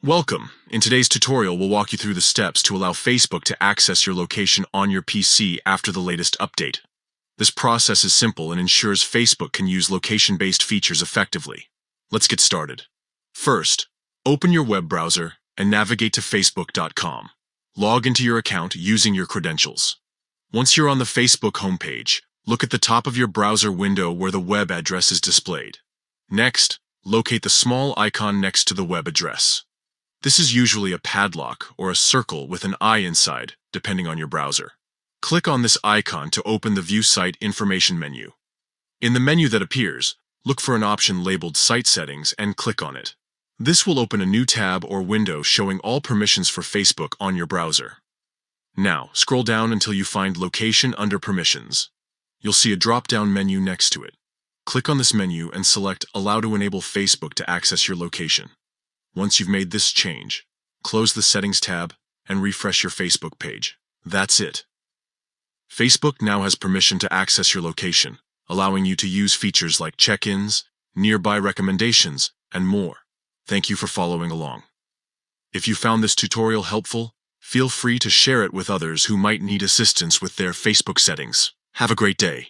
Welcome. In today's tutorial, we'll walk you through the steps to allow Facebook to access your location on your PC after the latest update. This process is simple and ensures Facebook can use location-based features effectively. Let's get started. First, open your web browser and navigate to facebook.com. Log into your account using your credentials. Once you're on the Facebook homepage, look at the top of your browser window where the web address is displayed. Next, locate the small icon next to the web address. This is usually a padlock or a circle with an eye inside, depending on your browser. Click on this icon to open the View Site Information menu. In the menu that appears, look for an option labeled Site Settings and click on it. This will open a new tab or window showing all permissions for Facebook on your browser. Now, scroll down until you find Location under Permissions. You'll see a drop-down menu next to it. Click on this menu and select Allow to enable Facebook to access your location. Once you've made this change, close the Settings tab and refresh your Facebook page. That's it. Facebook now has permission to access your location, allowing you to use features like check-ins, nearby recommendations, and more. Thank you for following along. If you found this tutorial helpful, feel free to share it with others who might need assistance with their Facebook settings. Have a great day.